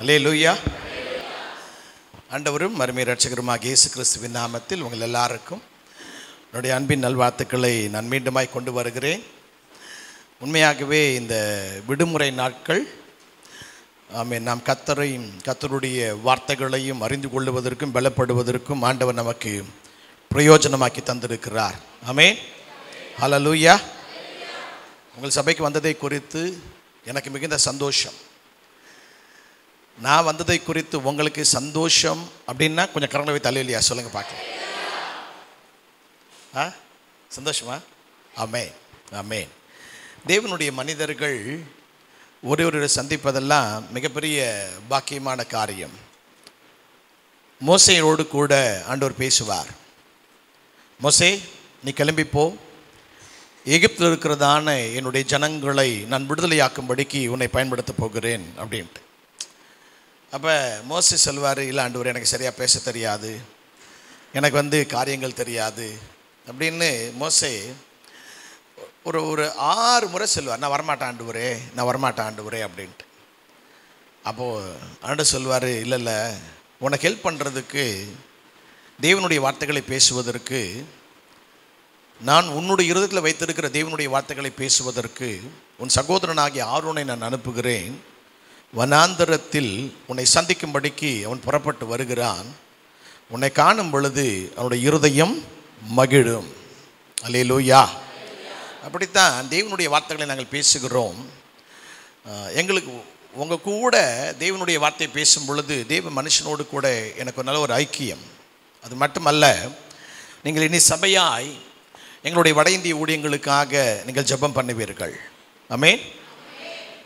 அல்லேலூயா. ஆண்டவரும் அருமை இரட்சகருமாகிய இயேசு கிறிஸ்துவின் நாமத்தில் உங்கள் எல்லாருக்கும் என்னுடைய அன்பின் நல்வாழ்த்துக்களை நான் மீண்டுமாய் கொண்டு வருகிறேன். உண்மையாகவே இந்த விடுமுறை நாட்கள் நாம் கர்த்தருடைய வார்த்தைகளையும் அறிந்து கொள்வதற்கும் பலப்படுவதற்கும் ஆண்டவர் நமக்கு பிரயோஜனமாக்கி தந்திருக்கிறார். ஆமென். ஹல்லேலூயா. உங்கள் சபைக்கு வந்ததை குறித்து எனக்கு மிகுந்த சந்தோஷம். நான் வந்ததை குறித்து உங்களுக்கு சந்தோஷம் அப்படின்னா கொஞ்சம் கரங்களை வைத்து அல்லேலூயா சொல்லுங்க பார்க்கலாம். சந்தோஷமா? ஆமென், ஆமென். தேவனுடைய மனிதர்கள் ஒரு சந்திப்பதெல்லாம் மிகப்பெரிய பாக்கியமான காரியம். மோசேயோடு கூட ஆண்டவர் பேசுவார். மோசே, நீ கிளம்பிப்போ, எகிப்தில் இருக்கிறதான என்னுடைய ஜனங்களை நான் விடுதலையாக்கும்படிக்கு உன்னை பயன்படுத்த போகிறேன் அப்படின்ட்டு. அப்போ மோசே சொல்வார், இல்லை ஆண்டவர், எனக்கு சரியாக பேச தெரியாது, எனக்கு காரியங்கள் தெரியாது அப்படின்னு மோசே ஒரு 6 முறை சொல்வார், நான் வரமாட்டேன் ஆண்டவரே, நான் வரமாட்டேன் ஆண்டவரே அப்படின்ட்டு. அப்போது ஆண்டவர் சொல்வார், இல்லை, உனக்கு ஹெல்ப் பண்ணுறதுக்கு, தேவனுடைய வார்த்தைகளை பேசுவதற்கு, நான் உன்னுடைய இருதயத்தில் வைத்திருக்கிற தேவனுடைய வார்த்தைகளை பேசுவதற்கு உன் சகோதரனாகிய ஆரோனை நான் அனுப்புகிறேன். வனாந்தரத்தில் உன்னை சந்திக்கும்படிக்கு அவன் புறப்பட்டு வருகிறான். உன்னை காணும் பொழுது அவனுடைய இருதயம் மகிழும். அல்லேலூயா. அப்படித்தான் தேவனுடைய வார்த்தைகளை நாங்கள் பேசுகிறோம். எங்களுக்கு உங்கள் கூட தேவனுடைய வார்த்தையை பேசும் பொழுது தேவ மனுஷனோடு கூட எனக்கு ஒரு நல்ல ஒரு ஐக்கியம். அது மட்டுமல்ல, நீங்கள் இனி சபையாய் எங்களுடைய வட இந்திய ஊழியங்களுக்காக நீங்கள் ஜெபம் பண்ணுவீர்கள். ஆமென்.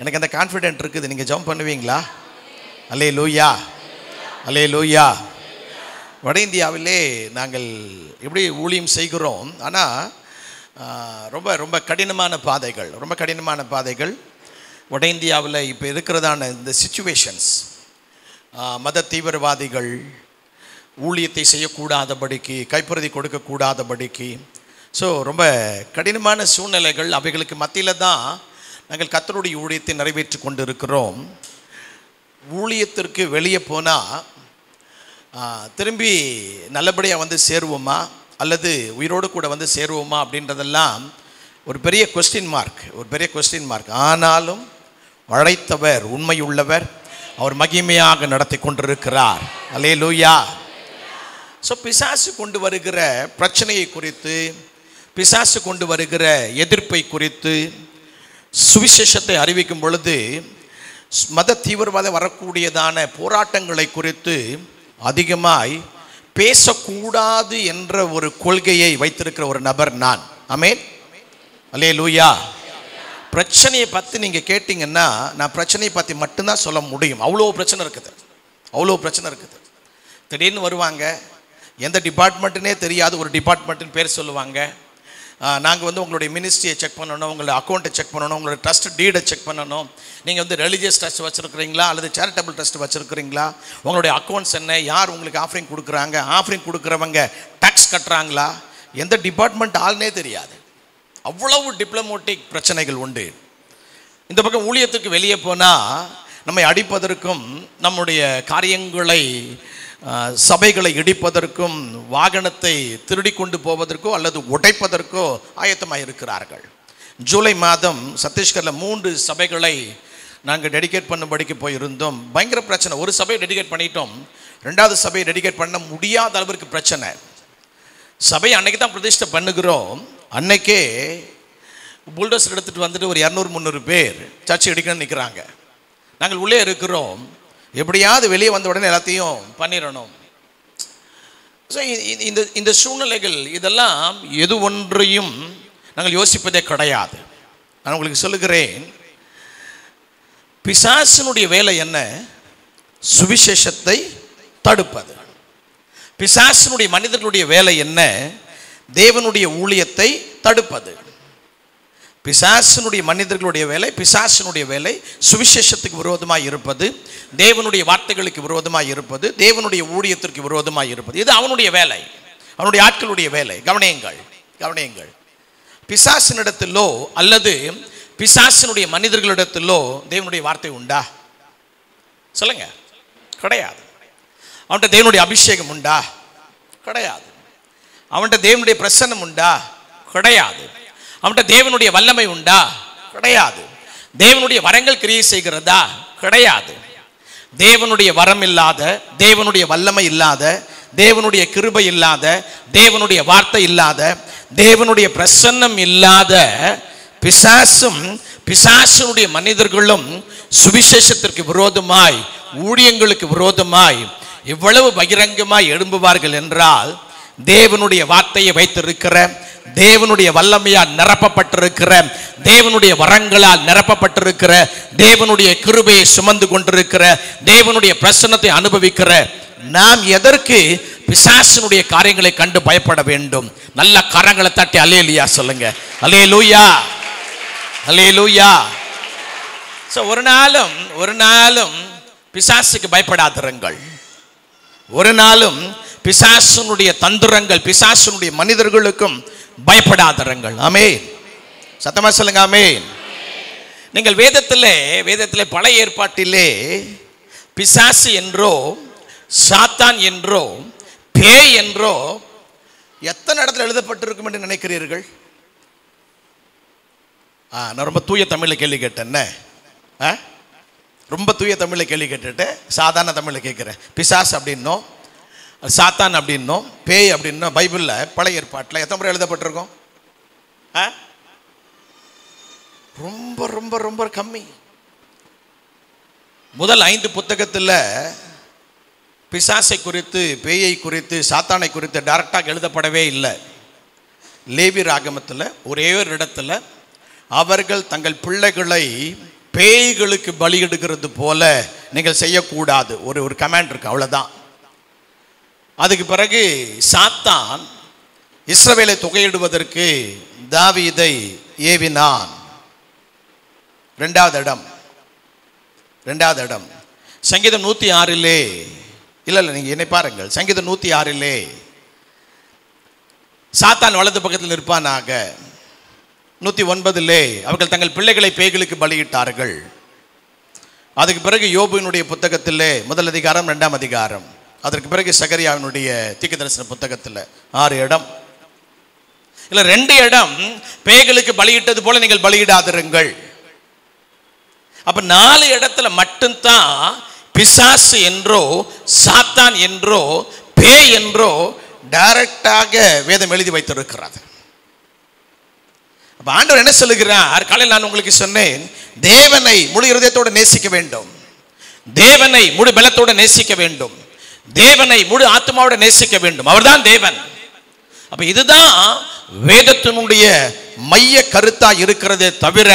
எனக்கு அந்த கான்ஃபிடென்ட் இருக்குது. நீங்கள் ஜெபம் பண்ணுவீங்களா? அல்லேலூயா, அல்லேலூயா. வட இந்தியாவிலே நாங்கள் எப்படி ஊழியம் செய்கிறோம், ஆனால் ரொம்ப ரொம்ப கடினமான பாதைகள் வட இந்தியாவில் இப்போ இருக்கிறதான இந்த சிச்சுவேஷன்ஸ், மத தீவிரவாதிகள் ஊழியத்தை செய்யக்கூடாதபடிக்கு, கைப்பிரதி கொடுக்கக்கூடாதபடிக்கு, ஸோ ரொம்ப கடினமான சூழ்நிலைகள். அவைகளுக்கு மத்தியில் தான் நாங்கள் கர்த்தருடைய ஊழியத்தை நிறைவேற்றி கொண்டு இருக்கிறோம். ஊழியத்திற்கு வெளியே போனால் திரும்பி நல்லபடியாக சேருவோமா அல்லது உயிரோடு கூட சேருவோமா அப்படின்றதெல்லாம் ஒரு பெரிய கொஸ்டின் மார்க். ஆனாலும் அழைத்தவர் உண்மையுள்ளவர், அவர் மகிமையாக நடத்தி கொண்டிருக்கிறார். அல்லேலூயா. ஸோ பிசாசு கொண்டு வருகிற பிரச்சனையை குறித்து, பிசாசு கொண்டு வருகிற எதிர்ப்பை குறித்து சுவிசேஷத்தை அறிவிக்கும் பொழுது, மத தீவிரவாதம் வரக்கூடியதான போராட்டங்களை குறித்து அதிகமாய் பேசக்கூடாது என்ற ஒரு கொள்கையை வைத்திருக்கிற ஒரு நபர் நான். ஆமென், அல்லேலூயா. பிரச்சனையை பற்றி நீங்கள் கேட்டிங்கன்னா நான் பிரச்சனையை பற்றி மட்டும்தான் சொல்ல முடியும். அவ்வளோ பிரச்சனை இருக்குது. திடீர்னு வருவாங்க, எந்த டிபார்ட்மெண்ட்டுனே தெரியாது ஒரு டிபார்ட்மெண்ட்டுன்னு பேர் சொல்லுவாங்க. நாங்கள் உங்களுடைய மினிஸ்ட்ரியை செக் பண்ணணும், உங்களுடைய அக்கௌண்ட்டை செக் பண்ணணும், உங்களுடைய ட்ரஸ்ட் டீடை செக் பண்ணணும், நீங்கள் ரிலீஜியஸ் ட்ரஸ்ட் வச்சுருக்கிறீங்களா அல்லது சேரிட்டபிள் ட்ரஸ்ட் வச்சுருக்கிறீங்களா, உங்களுடைய அக்கௌண்ட்ஸ் என்ன, யார் உங்களுக்கு ஆஃபரிங் கொடுக்குறாங்க, ஆஃபரிங் கொடுக்குறவங்க டேக்ஸ் கட்டுறாங்களா, எந்த டிபார்ட்மெண்ட் ஆள்னே தெரியாது. அவ்வளவு டிப்ளமேட்டிக் பிரச்சனைகள் உண்டு. இந்த பக்கம் ஊழியத்துக்கு வெளியே போனால் நம்மை அடிப்பதற்கும், நம்முடைய காரியங்களை சபைகளை இடிப்பதற்கும், வாகனத்தை திருடி கொண்டு போவதற்கோ அல்லது உடைப்பதற்கோ ஆயத்தமாக இருக்கிறார்கள். ஜூலை மாதம் சத்தீஸ்கரில் 3 சபைகளை நாங்கள் டெடிகேட் பண்ணும்படிக்கு போயிருந்தோம். பயங்கர பிரச்சனை. ஒரு சபையை டெடிகேட் பண்ணிட்டோம், 2வது சபையை டெடிகேட் பண்ண முடியாத அளவிற்கு பிரச்சனை. சபையை அன்னைக்கு தான் பிரதிஷ்டை பண்ணுகிறோம். அன்னைக்கே புல்டோசர் எடுத்துகிட்டு ஒரு 200-300 பேர் சர்ச்சை இடிக்கணும்னு நிற்கிறாங்க. நாங்கள் உள்ளே இருக்கிறோம், எப்படியாவது வெளியே வந்த உடனே எல்லாத்தையும் பண்ணிடணும். ஸோ இந்த சூழ்நிலைகள் இதெல்லாம் எது ஒன்றையும் நாங்கள் யோசிப்பதே கிடையாது. நான் உங்களுக்கு சொல்லுகிறேன், பிசாசினுடைய வேலை என்ன? சுவிசேஷத்தை தடுப்பது. பிசாசினுடைய மனிதர்களுடைய வேலை என்ன? தேவனுடைய ஊழியத்தை தடுப்பது. பிசாசினுடைய மனிதர்களுடைய வேலை, பிசாசினுடைய வேலை சுவிசேஷத்துக்கு விரோதமாக இருப்பது, தேவனுடைய வார்த்தைகளுக்கு விரோதமாக இருப்பது, தேவனுடைய ஊழியத்திற்கு விரோதமாக இருப்பது. இது அவனுடைய வேலை, அவனுடைய ஆட்களுடைய வேலை. கவனியுங்கள். பிசாசினிடத்திலோ அல்லது பிசாசினுடைய மனிதர்களிடத்திலோ தேவனுடைய வார்த்தை உண்டா? சொல்லுங்க. கிடையாது. அவன்கிட்ட தேவனுடைய அபிஷேகம் உண்டா? கிடையாது. அவன்கிட்ட தேவனுடைய பிரசன்னம் உண்டா? கிடையாது. அவன்கிட்ட தேவனுடைய வல்லமை உண்டா? கிடையாது. தேவனுடைய வரங்கள் கிரியை செய்கிறதா? கிடையாது. தேவனுடைய வரம் இல்லாத, தேவனுடைய வல்லமை இல்லாத, தேவனுடைய கிருபை இல்லாத, தேவனுடைய வார்த்தை இல்லாத, தேவனுடைய பிரசன்னம் இல்லாத பிசாசும் பிசாசுடைய மனிதர்களும் சுவிசேஷத்திற்கு விரோதமாய், ஊழியங்களுக்கு விரோதமாய் இவ்வளவு பகிரங்கமாய் எழும்புவார்கள் என்றால், தேவனுடைய வார்த்தையை வைத்திருக்கிற, தேவனுடைய வல்லமையால் நிரப்பப்பட்டிருக்கிற, தேவனுடைய வரங்களால் நிரப்பப்பட்டிருக்கிற, தேவனுடைய கிருபையை சுமந்து கொண்டிருக்கிற, தேவனுடைய பிரசன்னத்தை அனுபவிக்கிற நாம் எதற்கு பிசாசினுடைய காரியங்களை கண்டு பயப்பட வேண்டும்? நல்ல கரங்களை தட்டி அல்லேலூயா சொல்லுங்க. அல்லேலூயா, அல்லேலூயா. சோ ஒரு நாளும் பிசாசுக்கு பயப்படாதிருங்கள். ஒரு நாளும் பிசாசுனுடைய தந்திரங்கள், பிசாசுனுடைய மனிதர்களுக்கும் பயப்படாதிருங்கள். ஆமென். சத்தமா சொல்லுங்க ஆமென். நீங்கள் வேதத்திலே பழைய ஏற்பாட்டிலே பிசாசு என்றோ, சாத்தான் என்றோ, பேய் என்றோ எத்தனை இடத்துல எழுதப்பட்டிருக்கும் என்று நினைக்கிறீர்கள்? நான் ரொம்ப தூய தமிழில் கேள்வி கேட்டேன். ரொம்ப தூய தமிழில் கேள்வி கேட்டுட்டு சாதாரண தமிழில் கேட்குறேன். பிசாஸ் அப்படின்னோ, சாத்தான் அப்படின்னோ, பேய் அப்படின்னோ பைபிளில் பழைய ஏற்பாட்டில் எத்தனை முறை எழுதப்பட்டிருக்கும்? ரொம்ப ரொம்ப ரொம்ப கம்மி. முதல் 5 புத்தகத்தில் பிசாசை குறித்து, பேயை குறித்து, சாத்தானை குறித்து டைரக்டாக எழுதப்படவே இல்லை. லேவியர் ஆகமத்தில் ஒரே ஒரு இடத்துல அவர்கள் தங்கள் பிள்ளைகளை பேய்களுக்கு பலியிடுகிறது போல நீங்கள் செய்யக்கூடாது, ஒரு கமாண்ட் இருக்கு, அவ்வளோதான். அதுக்கு பிறகு சாத்தான் இஸ்ரவேலை தொகையிடுவதற்கு தாவீதை ஏவினான். ரெண்டாவது இடம் சங்கீதம் 106 இல்லை நீங்கள் என்னை பாருங்கள். சங்கீதம் 106 சாத்தான் வலது பக்கத்தில் நிற்பானாக. 109 அவர்கள் தங்கள் பிள்ளைகளை பேய்களுக்கு பலியிட்டார்கள். அதுக்கு பிறகு யோபுவினுடைய புத்தகத்திலே 1 அதிகாரம் 2 அதிகாரம். அதற்கு பிறகு சகரியாவினுடைய தீர்க்கதரிசன புத்தகத்தில் 6 இடம். இல்லை 2 இடம் பேய்களுக்கு பலியிட்டது போல நீங்கள் பலியிடாதிருங்கள். அப்ப 4 இடத்துல மட்டும்தான் பிசாசு என்றோ, சாத்தான் என்றோ, பேய் என்றோ டைரக்டாக வேதம் எழுதி வைத்திருக்கிறது. அப்ப ஆண்டவர் என்ன சொல்லுகிறார்? காலையில் நான் உங்களுக்கு சொன்னேன், தேவனை முழு இருதயத்தோடு நேசிக்க வேண்டும், தேவனை முழு பலத்தோடு நேசிக்க வேண்டும், தேவனை முழு ஆத்மாவோடு நேசிக்க வேண்டும். அவர்தான் தேவன். அப்ப இதுதான் வேதத்தினுடைய மைய கருத்தா இருக்கிறதே தவிர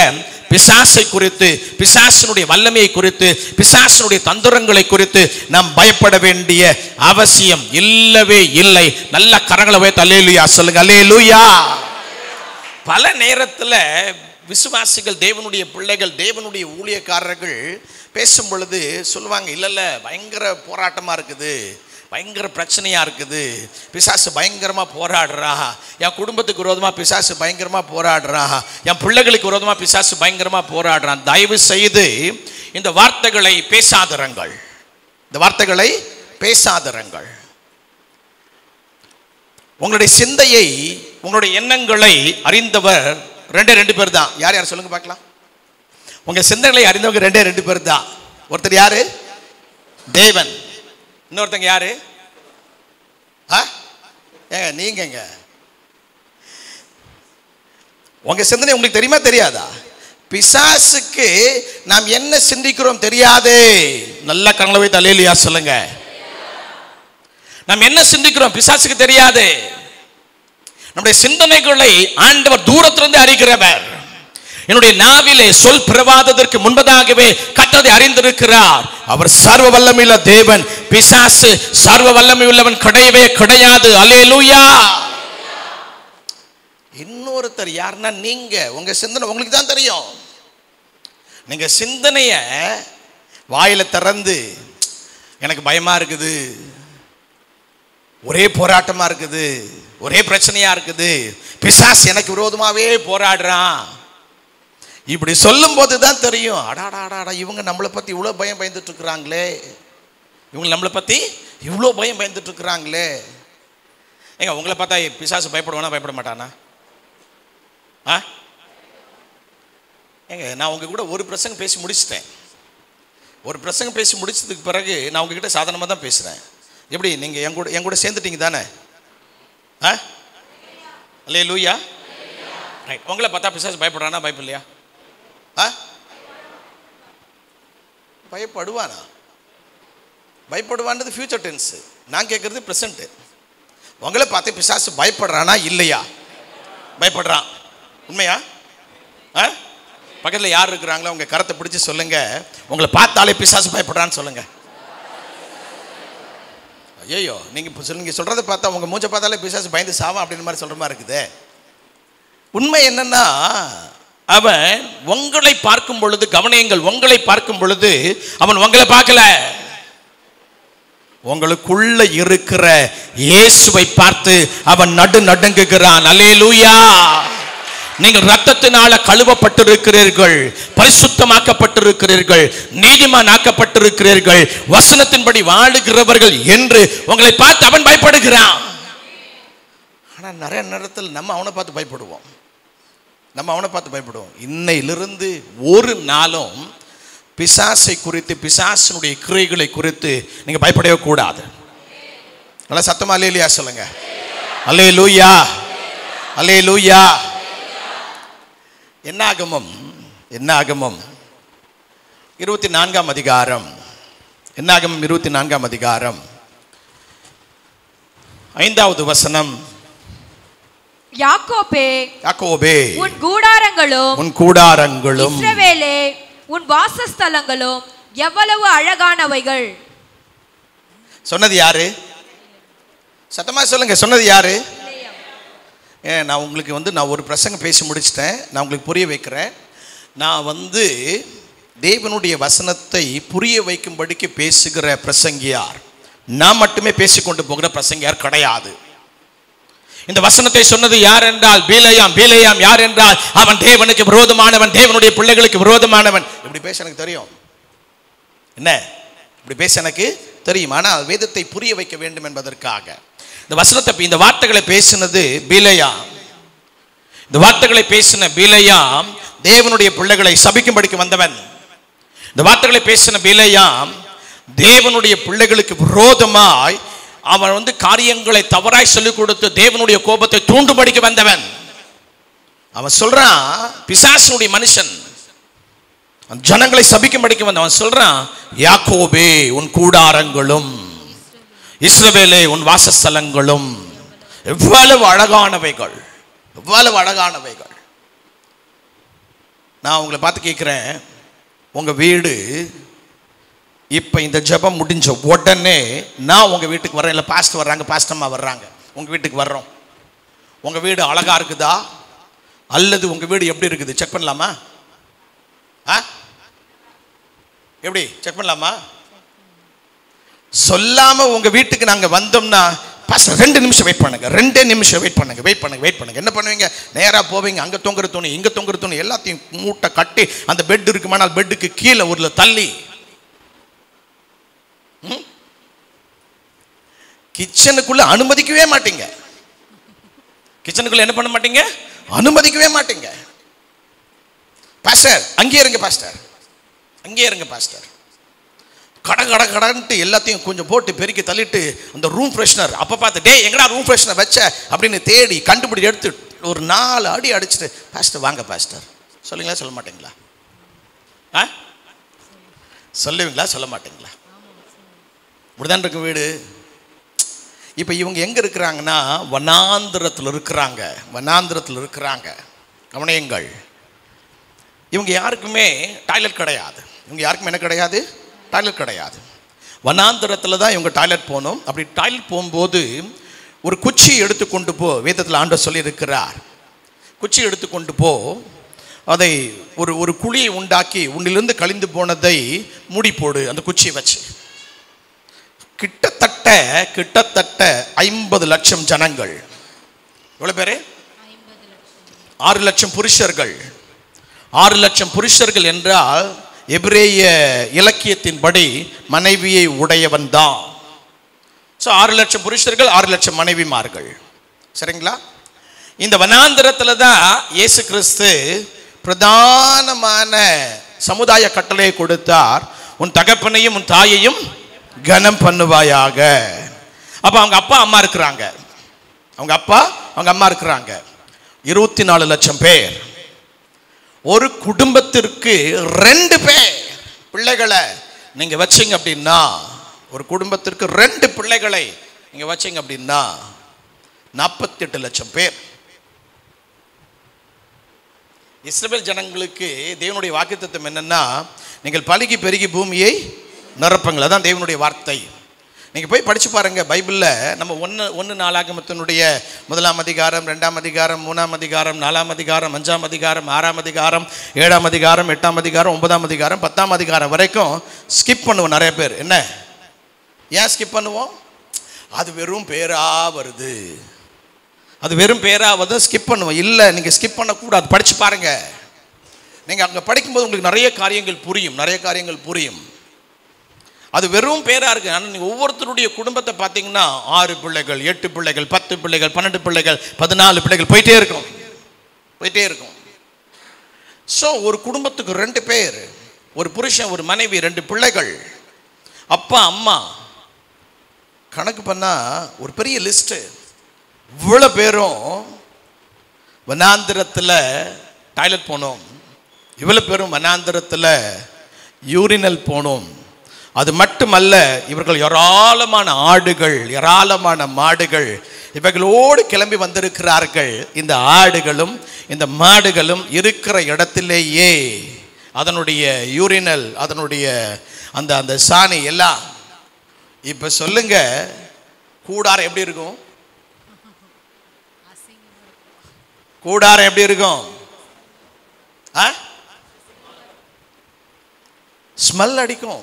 பிசாசை குறித்து, பிசாசினுடைய வல்லமையை குறித்து, பிசாசினுடைய தந்திரங்களை குறித்து நாம் பயப்பட வேண்டிய அவசியம் இல்லவே இல்லை. நல்ல கரங்களை வைத்து அல்லேலூயா சொல்லுங்க. அல்லேலூயா. பல நேரத்தில் விசுவாசிகள், தேவனுடைய பிள்ளைகள், தேவனுடைய ஊழியக்காரர்கள் பேசும் பொழுது சொல்லுவாங்க, இல்லை பயங்கர போராட்டமாக இருக்குது, பயங்கர பிரச்சனையாக இருக்குது, பிசாசு பயங்கரமாக போராடுறா, என் குடும்பத்துக்கு விரோதமாக பிசாசு பயங்கரமாக போராடுறா, என் பிள்ளைகளுக்கு விரோதமாக பிசாசு பயங்கரமாக போராடுறான். தயவு செய்து இந்த வார்த்தைகளை பேசாதிருங்கள், இந்த வார்த்தைகளை பேசாதிருங்கள். உங்களுடைய சிந்தையை, உங்களுடைய எண்ணங்களை அறிந்தவர் 2 பேர் தான். யார் யார் சொல்லுங்க பார்க்கலாம். உங்க சிந்தனைகளை அறிந்தவங்க 2 பேர் தான். ஒருத்தர் யாரு? தேவன். இன்னொருத்தங்க யாரு? நீங்க. உங்க சிந்தனை உங்களுக்கு தெரியுமா தெரியாதா? பிசாசுக்கு நாம் என்ன சிந்திக்கிறோம் தெரியாதே. நல்ல கண்களை வைத்து அல்லேலூயா சொல்லுங்க. நாம் என்ன சிந்திக்கிறோம் பிசாசுக்கு தெரியாது. நம்முடைய சிந்தனைகளை ஆண்டவர் தூரத்திலிருந்து அறிகிறவர். என்னுடைய நாவிலே சொல் பிறவாததற்கு முன்பதாகவே கர்த்தர் அறிந்திருக்கிறார். அவர் சர்வ வல்லமையுள்ள தேவன். பிசாசு சர்வ வல்லமை உள்ளவன் கிடையவே கிடையாது. அல்லேலூயா. இன்னொருத்தர் யாருன்னா நீங்க. உங்க சிந்தனை உங்களுக்கு தான் தெரியும். நீங்க சிந்தனைய வாயில திறந்து, எனக்கு பயமா இருக்குது, ஒரே போராட்டமா இருக்குது, ஒரே பிரச்சனையா இருக்குது, பிசாசு எனக்கு விரோதமாவே போராடுறான், இப்படி சொல்லும் போது தான் தெரியும், அடாடாடா இவங்க நம்மளை பத்தி இவ்வளவு பயந்துட்டு இருக்கிறாங்களே, இவங்க நம்மளை பற்றி இவ்வளோ பயம் பயந்துட்டு இருக்கிறாங்களே. ஏங்க உங்களை பார்த்தா பிசாசு பயப்படுவானா பயப்பட மாட்டானா? ஏங்க நான் உங்க கூட ஒரு பிரசங்கம் பேசி முடிச்சிட்டேன். ஒரு பிரசங்கம் பேசி முடிச்சதுக்கு பிறகு நான் உங்ககிட்ட சாதாரணமாக தான் பேசுகிறேன். எப்படி நீங்கள் என் கூட சேர்ந்துட்டீங்க தானே? அல்லேலூயா. ரைட். உங்களை பார்த்தா பிசாசு பயப்படுறானா பயப்படலையா? பயப்படுவானா? பயப்படுவான்றது ஃபியூச்சர் டென்ஸு. நான் கேட்குறது ப்ரெசண்ட்டு. உங்களை பார்த்து பிசாசு பயப்படுறானா இல்லையா? பயப்படுறான். உண்மையா? பக்கத்தில் யார் இருக்கிறாங்களோ உங்கள் கரத்தை பிடிச்சி சொல்லுங்க, உங்களை பார்த்தாலே பிசாசு பயப்படுறான்னு சொல்லுங்க. ஐயோ நீங்கள் சொல்கிறத பார்த்தா உங்கள் மூஞ்சை பார்த்தாலே பிசாசு பயந்து சாவான் அப்படின்ற மாதிரி சொல்கிற மாதிரி இருக்குது. உண்மை என்னன்னா, அவன் உங்களை பார்க்கும் பொழுது, கவனியுங்கள், உங்களை பார்க்கும் பொழுது அவன் உங்களை பார்க்கல, உங்களுக்குள்ள இருக்கிற இயேசுவை பார்த்து அவன் நடுங்குகிறான். அல்லேலூயா. நீங்கள் இரத்தத்தினால கழுவப்பட்டிருக்கிறீர்கள், பரிசுத்தமாக்கப்பட்டிருக்கிறீர்கள், நீதிமானாக்கப்பட்டிருக்கிறீர்கள், வசனத்தின்படி வாழுகிறவர்கள் என்று உங்களை பார்த்து அவன் பயப்படுகிறான். ஆனால் நிறைய நேரத்தில் நம்ம அவனை பார்த்து பயப்படுவோம். இன்னையிலிருந்து ஒரு நாளும் பிசாசை குறித்து, பிசாசினுடைய கிரியைகளை குறித்து நீங்க பயப்படவே கூடாது. நல்லா சத்தமா அல்லேலூயா சொல்லுங்க. அல்லேலூயா, அல்லேலூயா. என்னாகமம் 24ஆம் அதிகாரம், என்னாகமம் 24ஆம் அதிகாரம் 5வது வசனம். யாக்கோபே, உன் கூடாரங்களும் இஸ்ரவேலே உன் வாசஸ்தலங்களும் எவ்வளவு அழகானவைகள். சொன்னது யாரு? சத்தமா சொல்லுங்க. சொன்னது யாரு? நான் உங்களுக்கு நான் ஒரு பிரசங்கம் பேசி முடிச்சிட்டேன். நான் உங்களுக்கு புரிய வைக்கிறேன். நான் தேவனுடைய வசனத்தை புரிய வைக்கும்படிக்கு பேசுகிற பிரசங்கியார். நான் மட்டுமே பேசிக்கொண்டு போகிற பிரசங்கியார் கிடையாது. இந்த வசனத்தை சொன்னது யார் என்றால் பீலேயாம் யார் என்றால் அவன் தேவனுக்கு விரோதமானவன், தேவனுடைய பிள்ளைகளுக்கு விரோதமானவன். இப்படி பேச எனக்கு தெரியும். என்ன இப்படி பேச எனக்கு தெரியும். ஆனால் வேதத்தை புரிய வைக்க வேண்டும் என்பதற்காக இந்த வசனத்தை, இந்த வார்த்தைகளை பேசினது பீலேயாம். இந்த வார்த்தைகளை பேசின பீலேயாம் தேவனுடைய பிள்ளைகளை சபிக்கும்படிக்கு வந்தவன். இந்த வார்த்தைகளை பேசின பீலேயாம் தேவனுடைய பிள்ளைகளுக்கு விரோதமாய் அவன் காரியங்களை தவறாய் சொல்லிக் கொடுத்து தேவனுடைய கோபத்தை தூண்டும்படிக்கு வந்தவன். அவன் சொல்றான், பிசாசுடைய மனுஷன் ஜனங்களை சபிக்கும்படிக்கு வந்தவன் சொல்றான், யாக்கோபே உன் கூடாரங்களும் இஸ்ரவேலே உன் வாசஸ்தலங்களும் எவ்வளவு அழகானவைகள், எவ்வளவு அழகானவைகள். நான் உங்களை பார்த்து கேட்கிறேன், உங்க வீடு இப்போ இந்த ஜெபம் முடிஞ்ச உடனே நான் உங்கள் வீட்டுக்கு வரேன், இல்லை பாஸ்டர் வர்றாங்க, பாஸ்டம்மா வர்றாங்க, உங்கள் வீட்டுக்கு வர்றோம். உங்கள் வீடு அழகாக இருக்குதா அல்லது உங்கள் வீடு எப்படி இருக்குது செக் பண்ணலாமா? எப்படி செக் பண்ணலாமா? சொல்லாமல் உங்கள் வீட்டுக்கு நாங்கள் வந்தோம்னா, பாஸ்டர் 2 நிமிஷம் வெயிட் பண்ணுங்க, 2 நிமிஷம் வெயிட் பண்ணுங்க. என்ன பண்ணுவீங்க? நேராக போவீங்க, அங்கே தொங்குற துணி இங்கே தொங்குற துணி எல்லாத்தையும் மூட்டை கட்டி அந்த பெட் இருக்குமானால் பெட்டுக்கு கீழே ஒரு தள்ளி கிச்சனுக்குள்ள அனுமதிக்கவே மாட்டீங்க. கிச்சனுக்குள்ள என்ன பண்ண மாட்டீங்க? அனுமதிக்கவே மாட்டீங்க. பாஸ்டர் அங்கே இருங்க, பாஸ்டர் அங்கே இருங்க, பாஸ்டர் கடன்ட்டு எல்லாத்தையும் கொஞ்சம் போட்டு பெருக்கி தள்ளிட்டு அந்த ரூம் ஃப்ரெஷ்னர் அப்போ பார்த்து, டே எங்கடா ரூம் ஃப்ரெஷ்னர் வச்ச அப்படின்னு தேடி கண்டுபிடி எடுத்து ஒரு 4 அடி அடிச்சுட்டு, பாஸ்டர் வாங்க பாஸ்டர் சொல்லுங்களா சொல்ல மாட்டீங்களா? சொல்லுவீங்களா சொல்ல மாட்டீங்களா? இப்படிதான் இருக்கு வீடு. இப்போ இவங்க எங்கே இருக்கிறாங்கன்னா வனாந்திரத்தில் இருக்கிறாங்க. கவனியுங்கள், இவங்க யாருக்குமே டாய்லெட் கிடையாது. என்ன கிடையாது? டாய்லெட் கிடையாது. வனாந்திரத்தில் தான் இவங்க டாய்லெட் போகணும். அப்படி டாய்லெட் போகும்போது ஒரு குச்சி எடுத்துக்கொண்டு போ, வேதத்தில் ஆண்டவர் சொல்லியிருக்கிறார், குச்சி எடுத்துக்கொண்டு போ, அதை ஒரு குழியை உண்டாக்கி உன்னிலிருந்து கழிந்து போனதை மூடி போடு அந்த குச்சியை வச்சு. கிட்டத்தட்ட 50 லட்சம் ஜனங்கள். எவ்வளவு பேரு? 6 லட்சம் புருஷர்கள். 6 லட்சம் புருஷர்கள் என்றால் எபிரேய இலக்கியத்தின்படி மனைவியை உடையவன் தான். ஸோ 6 லட்சம் புருஷர்கள், 6 லட்சம் மனைவிமார்கள். சரிங்களா? இந்த வனாந்திரத்தில் தான் இயேசு கிறிஸ்து பிரதானமான சமுதாய கட்டளையை கொடுத்தார். உன் தகப்பனையும் உன் தாயையும் கனம் பண்ணுவாயாக. அப்போ அவங்க அப்பா அம்மா இருக்கிறாங்க, அவங்க அப்பா அவங்க அம்மா இருக்கிறாங்க. 24 லட்சம் பேர். ஒரு குடும்பத்திற்கு 2 பேர் பிள்ளைகளை நீங்க வச்சீங்க அப்படின்னா, ஒரு குடும்பத்திற்கு 2 பிள்ளைகளை நீங்க வச்சீங்க அப்படின்னா 48 லட்சம் பேர். இஸ்ரவேல் ஜனங்களுக்கு தேவனுடைய வாக்குத்தத்தம் என்னன்னா, நீங்கள் பலுகி பெருகி பூமியை நிரப்புங்கள். அதான் தேவனுடைய வார்த்தை. நீங்கள் போய் படித்து பாருங்கள். பைபிளில் நம்ம 1 நாளாகமத்தினுடைய 1ஆம் அதிகாரம், 2ஆம் அதிகாரம், 3ஆம் அதிகாரம், 4ஆம் அதிகாரம், 5ஆம் அதிகாரம், 6ஆம் அதிகாரம், 7ஆம் அதிகாரம், 8ஆம் அதிகாரம், 9ஆம் அதிகாரம், 10ஆம் அதிகாரம் வரைக்கும் ஸ்கிப் பண்ணுவோம் நிறைய பேர். என்ன ஏன் ஸ்கிப் பண்ணுவோம்? அது வெறும் பேரா வருது, அது வெறும் பேரா வந்து ஸ்கிப் பண்ணுவோம். இல்லை, நீங்கள் ஸ்கிப் பண்ணக்கூடாது, படித்து பாருங்கள். நீங்கள் அங்கே படிக்கும்போது உங்களுக்கு நிறைய காரியங்கள் புரியும். அது வெறும் பேரா இருக்கு. ஆனால் நீங்கள் ஒவ்வொருத்தருடைய குடும்பத்தை பார்த்தீங்கன்னா 6 பிள்ளைகள், 8 பிள்ளைகள், 10 பிள்ளைகள், 12 பிள்ளைகள், 14 பிள்ளைகள் போயிட்டே இருக்கும். ஸோ ஒரு குடும்பத்துக்கு 2 பேர், ஒரு புருஷன், ஒரு மனைவி, 2 பிள்ளைகள், அப்பா அம்மா. கணக்கு பண்ணால் ஒரு பெரிய லிஸ்ட்டு. இவ்வளோ பேரும் வனாந்திரத்தில் டாய்லெட் போனோம், இவ்வளோ பேரும் வனாந்திரத்தில் யூரினல் போனோம். அது மட்டுமல்ல, இவர்கள் ஏராளமான ஆடுகள், ஏராளமான மாடுகள் இவைகளோடு கிளம்பி வந்திருக்கிறார்கள். இந்த ஆடுகளும் இந்த மாடுகளும் இருக்கிற இடத்திலேயே அதனுடைய யூரினல், அதனுடைய அந்த அந்த சாணி எல்லாம். இப்போ சொல்லுங்க, கூடாரம் எப்படி இருக்கும்? கூடாரம் எப்படி இருக்கும்? ஸ்மெல் அடிக்கும்.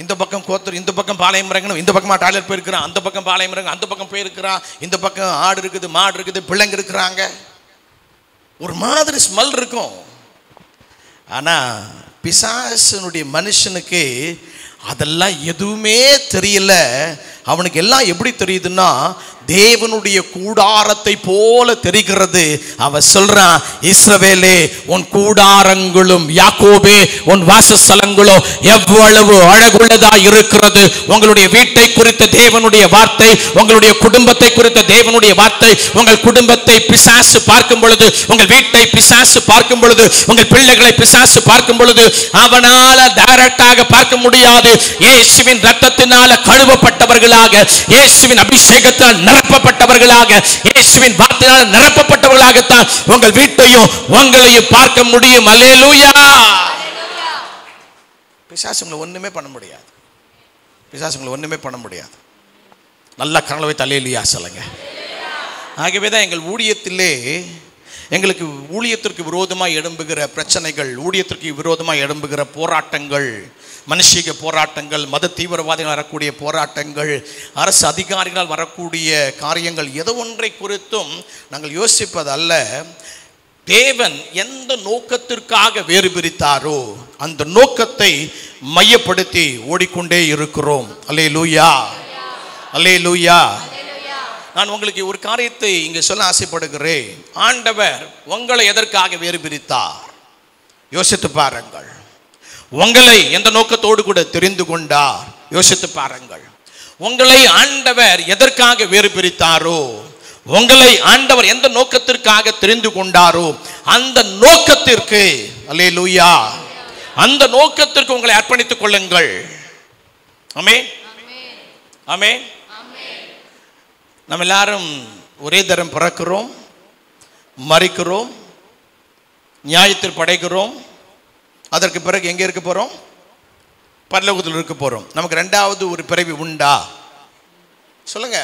இந்த பக்கம் கோத்தர், இந்த பக்கம் பாளையம் இறங்கணும், இந்த பக்கமாக டாய்லெட் போயிருக்கிறான், அந்த பக்கம் பாளையம் இறங்க, அந்த பக்கம் போயிருக்கிறான், இந்த பக்கம் ஆடு இருக்குது, மாடு இருக்குது, பிள்ளைங்க இருக்கிறாங்க. ஒரு மாதிரி ஸ்மெல் இருக்கும். ஆனால் பிசாசனுடைய மனுஷனுக்கு அதெல்லாம் எதுவுமே தெரியல. அவனுக்கு எல்லாம் எப்படி தெரியுதுன்னா, தேவனுடைய கூடாரத்தை போல தெரிகிறது. அவன் சொல்றான், இஸ்ரவேலே உன் கூடாரங்களும் யாக்கோபே உன் வாசஸ்தலங்களோ எவ்வளவு அழகுள்ளதா இருக்கிறது. உங்களுடைய வீட்டை குறித்த தேவனுடைய வார்த்தை, உங்களுடைய குடும்பத்தை குறித்த தேவனுடைய வார்த்தை. உங்கள் குடும்பத்தை பிசாசு பார்க்கும் பொழுது, உங்கள் வீட்டை பிசாசு பார்க்கும் பொழுது, உங்கள் பிள்ளைகளை பிசாசு பார்க்கும் பொழுது அவனால டைரக்டாக பார்க்க முடியாது. இயேசுவின் இரத்தத்தினால கழுவப்பட்டவர்களாக, இயேசுவின் அபிஷேகத்தால் நிரப்பப்பட்டவர்களாக, இயேசுவின் வார்த்தையால் நிரப்பப்பட்டவர்களாகத்தான் உங்கள் வீட்டையும் உங்களையும் பார்க்க முடியும். அல்லேலூயா. பிசாசு உங்களை ஒண்ணுமே பண்ண முடியாது. நல்லா கரங்களை வைத்து அல்லேலூயா சொல்லுங்க. ஆகவேதான் எங்கள் ஊழியத்திலே எங்களுக்கு ஊழியத்திற்கு விரோதமாக எழும்புகிற பிரச்சனைகள், ஊழியத்திற்கு விரோதமாக எழும்புகிற போராட்டங்கள், மனுஷிக போராட்டங்கள், மத தீவிரவாதிகள் வரக்கூடிய போராட்டங்கள், அரசு அதிகாரிகளால் வரக்கூடிய காரியங்கள், எது ஒன்றை குறித்தும் நாங்கள் யோசிப்பதல்ல. தேவன் எந்த நோக்கத்திற்காக வேறு பிரித்தாரோ அந்த நோக்கத்தை மையப்படுத்தி ஓடிக்கொண்டே இருக்கிறோம். அல்லேலூயா, அல்லேலூயா. நான் உங்களுக்கு ஒரு காரியத்தை இங்கே சொல்ல ஆசைப்படுகிறேன். ஆண்டவர் உங்களை எதற்காக வேறு பிரித்தார்? யோசித்து பாருங்கள். உங்களை எந்த நோக்கத்தோடு கூட தெரிந்து கொண்டார்? யோசித்து பாருங்கள். உங்களை ஆண்டவர் எதற்காக வேறு பிரித்தாரோ, உங்களை ஆண்டவர் எந்த நோக்கத்திற்காக தெரிந்து கொண்டாரோ அந்த நோக்கத்திற்கு, அல்லேலூயா, அந்த நோக்கத்திற்கு உங்களை அர்ப்பணித்துக் கொள்ளுங்கள். ஆமென், ஆமென். நம்ம எல்லாரும் ஒரே தரம் பிறக்கிறோம், மரிக்கிறோம், நியாயத்தில் படைக்கிறோம். அதற்கு பிறகு எங்கே இருக்க போகிறோம்? பரலோகத்தில் இருக்க போகிறோம். நமக்கு 2வது ஒரு பிறவி உண்டா? சொல்லுங்க.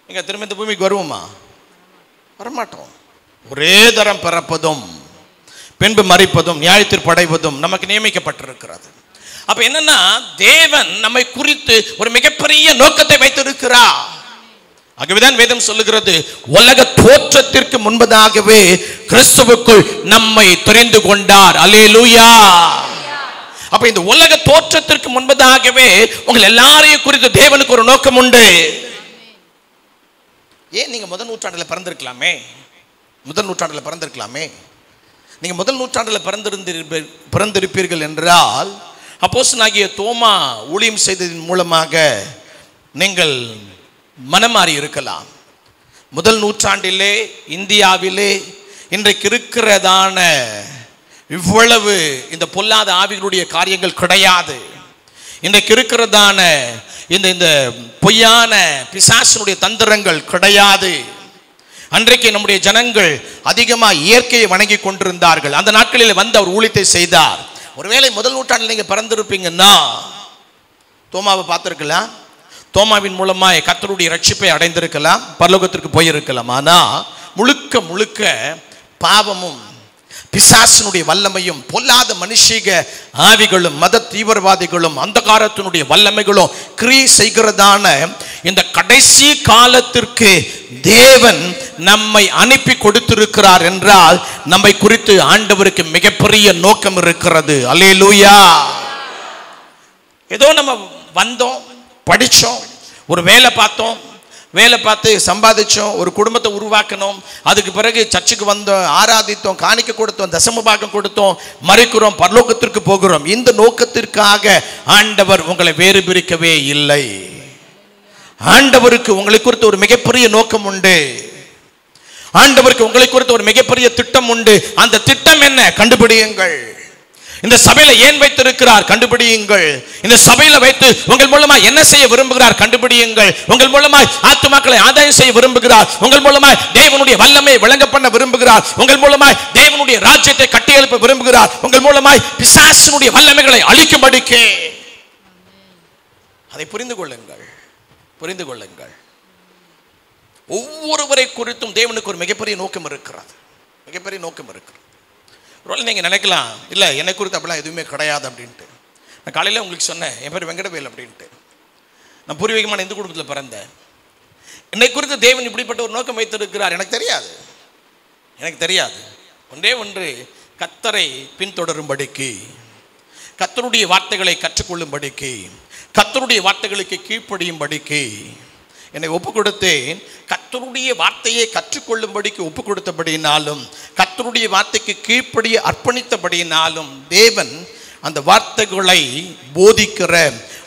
எங்க திரும்ப இந்த பூமிக்கு வருவோமா? வரமாட்டோம். ஒரே தரம் பிறப்பதும் பின்பு மரிப்பதும் நியாயத்தில் படைவதும் நமக்கு நியமிக்கப்பட்டிருக்கிறது. அப்ப என்னன்னா, தேவன் நம்மை குறித்து ஒரு மிகப்பெரிய நோக்கத்தை வைத்திருக்கிறார். ஆகவேதான் வேதம் சொல்லுகிறது, உலக தோற்றத்திற்கு முன்பதாகவே கிறிஸ்துவுக்குள் நம்மை தெரிந்து கொண்டார். அல்லேலூயா. அப்ப இந்த உலக தோற்றத்திற்கு முன்பதாகவே உங்கள் எல்லாரையும் குறித்து தேவனுக்கு ஒரு நோக்கம் உண்டு. ஏன் நீங்க முதல் நூற்றாண்டுல பிறந்திருக்கலாமே, நீங்க முதல் நூற்றாண்டுல பிறந்திருப்பீர்கள் என்றால் அப்போஸ்தலனாகிய தோமா ஊழியம் செய்ததின் மூலமாக நீங்கள் மனமாறி இருக்கலாம். முதல் நூற்றாண்டிலே இந்தியாவிலே இன்றைக்கு இருக்கிறதான இவ்வளவு இந்த பொல்லாத ஆவிகளுடைய காரியங்கள் கிடையாது. இன்றைக்கு இருக்கிறதான இந்த பொய்யான பிசாசினுடைய தந்திரங்கள் கிடையாது. அன்றைக்கு நம்முடைய ஜனங்கள் அதிகமாக இயற்கையை வணங்கி கொண்டிருந்தார்கள். அந்த நாட்களில் வந்து அவர் ஊழியத்தை செய்தார். ஒருவேளை முதல் நூற்றாண்டில் நீங்க பிறந்திருப்பீங்கன்னா தோமாவை பார்த்திருக்கலாம், தோமாவின் மூலமாக கர்த்தருடைய ரட்சிப்பை அடைந்திருக்கலாம், பரலோகத்திற்கு போயிருக்கலாம். ஆனா முழுக்க முழுக்க பாவமும் பிசாசினுடைய வல்லமையும் பொல்லாத மனுஷிக ஆவிகளும் மத தீவிரவாதிகளும் அந்தகாரத்தினுடைய வல்லமைகளும் கிரியை செய்கிறதான இந்த கடைசி காலத்திற்கு தேவன் நம்மை அனுப்பி கொடுத்திருக்கிறார் என்றால் நம்மை குறித்து ஆண்டவருக்கு மிகப்பெரிய நோக்கம் இருக்கிறது. அல்லேலூயா. ஏதோ நம்ம வந்தோம், படித்தோம், ஒரு வேலை பார்த்தோம், வேலை பார்த்து சம்பாதிச்சோம், ஒரு குடும்பத்தை உருவாக்கணும், அதுக்கு பிறகு சர்ச்சுக்கு வந்தோம், ஆராதித்தோம், காணிக்க கொடுத்தோம், தசமபாகம் கொடுத்தோம், மறிக்கிறோம், பரலோகத்திற்கு போகிறோம். இந்த நோக்கத்திற்காக ஆண்டவர் உங்களை வேறு பிரிக்கவே இல்லை. ஆண்டவருக்கு உங்களை குறித்து ஒரு மிகப்பெரிய நோக்கம் உண்டு. ஆண்டவருக்கு உங்களை குறித்து ஒரு மிகப்பெரிய திட்டம் உண்டு. அந்த திட்டம் என்ன? கண்டுபிடியுங்கள். இந்த சபையில ஏன் வைத்திருக்கிறார்? கண்டுபிடியுங்கள். இந்த சபையில வைத்து உங்கள் மூலமா என்ன செய்ய விரும்புகிறார்? கண்டுபிடியுங்கள். உங்கள் மூலமா ஆத்துமாக்களை ஆதாயம் செய்ய விரும்புகிறார். உங்கள் மூலமா தேவனுடைய வல்லமையை விளங்க பண்ண விரும்புகிறார். உங்கள் மூலமா தேவனுடைய ராஜ்யத்தை கட்டியெழுப்ப விரும்புகிறார். உங்கள் மூலமா பிசாசினுடைய வல்லமைகளை அழிக்கும்படிக்கு. அதை புரிந்து கொள்ளுங்கள், புரிந்து கொள்ளுங்கள். ஒவ்வொருவரை குறித்தும் தேவனுக்கு ஒரு மிகப்பெரிய நோக்கம் இருக்கிறது, மிகப்பெரிய நோக்கம் இருக்கிறது. ஒருவேளை நீங்கள் நினைக்கலாம், இல்லை என்னை குறித்து அப்படிலாம் எதுவுமே கிடையாது அப்படின்ட்டு. நான் காலையில் உங்களுக்கு சொன்னேன், என் பேர் வெங்கடவேல் அப்படின்ட்டு. நான் பூர்வீகமான இந்து குடும்பத்தில் பிறந்தேன். என்னை குறித்து தேவன் இப்படிப்பட்ட ஒரு நோக்கம் வைத்திருக்கிறார் எனக்கு தெரியாது, எனக்கு தெரியாது. ஒன்றே ஒன்று, கர்த்தரை பின்தொடரும்படிக்கு, கர்த்தருடைய வார்த்தைகளை கற்றுக்கொள்ளும்படிக்கு, கர்த்தருடைய வார்த்தைகளுக்கு கீழ்ப்படியும்படிக்கு என்னை ஒப்பு கொடுத்தேன். கர்த்தருடைய வார்த்தையை கற்றுக்கொள்ளும்படிக்கு ஒப்பு கொடுத்தபடினாலும், கர்த்தருடைய வார்த்தைக்கு கீழ்ப்படிய அர்ப்பணித்தபடினாலும் தேவன் அந்த வார்த்தைகளை போதிக்கிற,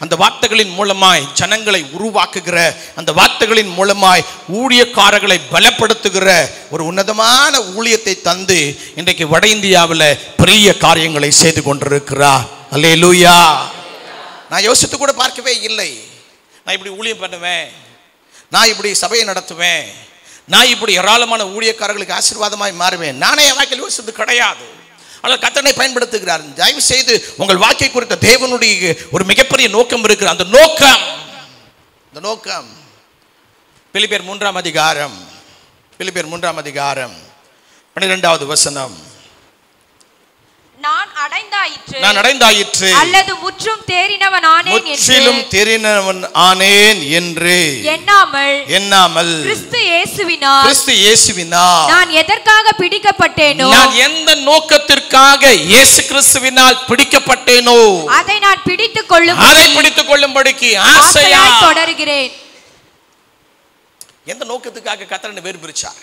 அந்த வார்த்தைகளின் மூலமாய் ஜனங்களை உருவாக்குகிற, அந்த வார்த்தைகளின் மூலமாய் ஊழியக்காரர்களை பலப்படுத்துகிற ஒரு உன்னதமான ஊழியத்தை தந்து இன்றைக்கு வட இந்தியாவில் பெரிய காரியங்களை செய்து கொண்டிருக்கிறார். அல்லேலூயா. நான் யோசித்து கூட பார்க்கவே இல்லை, நான் இப்படி ஊழியம் பண்ணுவேன், நான் இப்படி சபையை நடத்துவேன், நான் இப்படி ஏராளமான ஊழியக்காரர்களுக்கு ஆசீர்வாதமாய் மாறுவேன். நானே என் வாழ்க்கையில் யோசித்தது கிடையாது. ஆனால் கர்த்தரை பயன்படுத்துகிறார். தயவு செய்து உங்கள் வாழ்க்கை குறித்த தேவனுடைய ஒரு மிகப்பெரிய நோக்கம் இருக்கிற அந்த நோக்கம், இந்த நோக்கம் பிலிப்பியர் 3ஆம் அதிகாரம், பிலிப்பியர் 3ஆம் அதிகாரம் 12வது வசனம். நான் அடைந்தாயிற்று அல்லது முற்றும் தேறினவன் ஆனேன் என்று எண்ணாமல் கிறிஸ்து இயேசுவினால் நான் எதற்காக பிடிக்கப்பட்டேனோ, நான் எந்த நோக்கத்திற்காக இயேசு கிறிஸ்துவினால் பிடிக்கப்பட்டேனோ அதை நான் பிடித்துக் கொள்ளும்படிக்கு ஆசையாய் தொடர்கிறேன். எந்த நோக்கத்துக்காக கர்த்தரை வேறு பிரிச்சார்?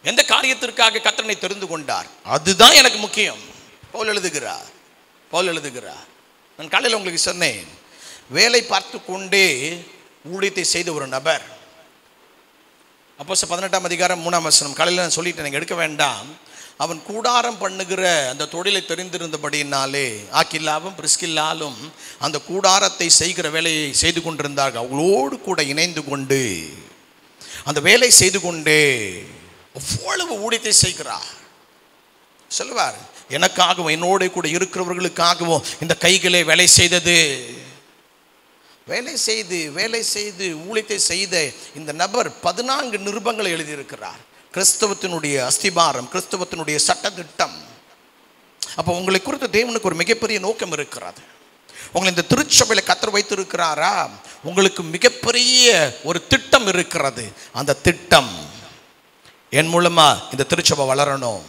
எந்த காரியத்திற்காக கர்த்தரை தெரிந்து கொண்டார்? அதுதான் எனக்கு முக்கியம். பவுல் எழுதுகிறார். நான் காலையில் உங்களுக்கு சொன்னேன், வேலை பார்த்து கொண்டே ஊழியத்தை செய்த ஒரு நபர். அப்போஸ்தலர் 18ஆம் அதிகாரம் 3ஆம் வசனம். காலையில் நான் சொல்லிட்டேன், நீங்கள் எடுக்க வேண்டாம். அவன் கூடாரம் பண்ணுகிற அந்த தொழிலை தெரிந்திருந்தபடியினாலே ஆக்கில்லாவும் பிரிஸ்கில்லாலும் அந்த கூடாரத்தை செய்கிற வேலையை செய்து கொண்டிருந்தார்கள். அவங்களோடு கூட இணைந்து கொண்டு அந்த வேலை செய்து கொண்டே அவ்வளவு ஊழியத்தை செய்கிறார். சொல்லுவார், எனக்காகவும் என்னோட கூட இருக்கிறவர்களுக்காகவும் இந்த கைகளே வேலை செய்தது. வேலை செய்து ஊழியத்தை செய்த இந்த நபர் 14 நிருபங்களை எழுதியிருக்கிறார். கிறிஸ்தவத்தினுடைய அஸ்திபாரம், கிறிஸ்தவத்தினுடைய சட்டத்திட்டம். அப்போ உங்களை குறித்து தேவனுக்கு ஒரு மிகப்பெரிய நோக்கம் இருக்கிறது. உங்களை இந்த திருச்சபையில் கர்த்தர் வைத்திருக்கிறாரா? உங்களுக்கு மிகப்பெரிய ஒரு திட்டம் இருக்கிறது. அந்த திட்டம் என் மூலமா இந்த திருச்சபை வளரணும்,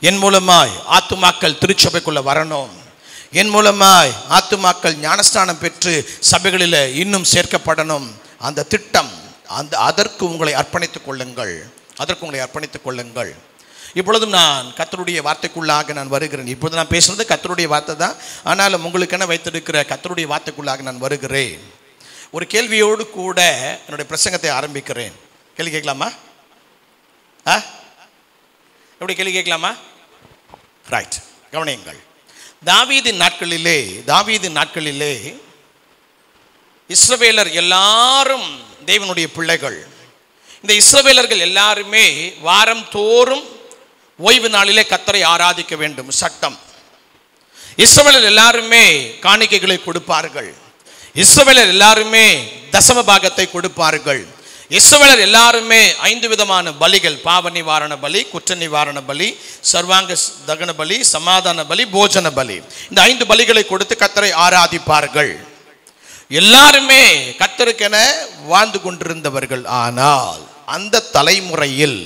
என் மூலமாய் ஆத்துமாக்கள் திருச்சபைக்குள்ள வரணும், என் மூலமாய் ஆத்துமாக்கள் ஞானஸ்தானம் பெற்று சபைகளில் இன்னும் சேர்க்கப்படணும். அந்த திட்டம், அதற்கு உங்களை அர்ப்பணித்துக் கொள்ளுங்கள், அதற்கு உங்களை அர்ப்பணித்துக் கொள்ளுங்கள். இப்பொழுதும் நான் கர்த்தருடைய வார்த்தைக்குள்ளாக நான் வருகிறேன். இப்பொழுது நான் பேசுறது கர்த்தருடைய வார்த்தை தான், ஆனாலும் உங்களுக்கென வைத்திருக்கிற கர்த்தருடைய வார்த்தைக்குள்ளாக நான் வருகிறேன். ஒரு கேள்வியோடு கூட என்னுடைய பிரசங்கத்தை ஆரம்பிக்கிறேன். கேள்வி கேட்கலாமா? எப்படி கேள்வி கேட்கலாமா? ரைட், கவனியுங்கள். தாவீதின் நாட்களிலே இஸ்ரவேலர் எல்லாரும் தேவனுடைய பிள்ளைகள். இந்த இஸ்ரவேலர்கள் எல்லாருமே வாரம் தோறும் ஓய்வு நாளிலே கர்த்தரை ஆராதிக்க வேண்டும் சட்டம். இஸ்ரவேலர் எல்லாருமே காணிக்கைகளை கொடுப்பார்கள், இஸ்ரவேலர் எல்லாருமே தசம பாகத்தை கொடுப்பார்கள், இஸ்ரவேலர் எல்லாருமே 5 விதமான பலிகள், பாவ நிவாரண பலி, குற்ற நிவாரண பலி, சர்வாங்க தகன பலி, சமாதான பலி, போஜன பலி, இந்த 5 பலிகளை கொடுத்து கர்த்தரை ஆராதிப்பார்கள். எல்லாருமே கர்த்தருக்கென வாழ்ந்து கொண்டிருந்தவர்கள். ஆனால் அந்த தலைமுறையில்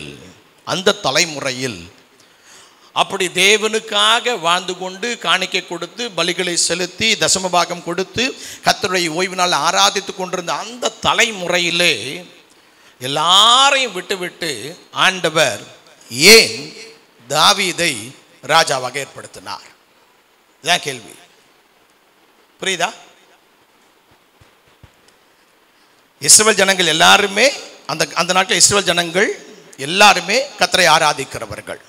அப்படி தேவனுக்காக வாழ்ந்து கொண்டு காணிக்கை கொடுத்து பலிகளை செலுத்தி தசமபாகம் கொடுத்து கர்த்தருடைய ஓய்வு நாள் ஆராதித்து கொண்டிருந்த அந்த தலைமுறையிலே எல்லாரையும் விட்டு ஆண்டவர் ஏன் தாவீதை ராஜாவாக ஏற்படுத்தினார்? இதான் கேள்வி. புரியுதா? இஸ்ரவேல் ஜனங்கள் எல்லாருமே அந்த நாட்டில் இஸ்ரவேல் ஜனங்கள் எல்லாருமே கர்த்தரை ஆராதிக்கிறவர்கள்,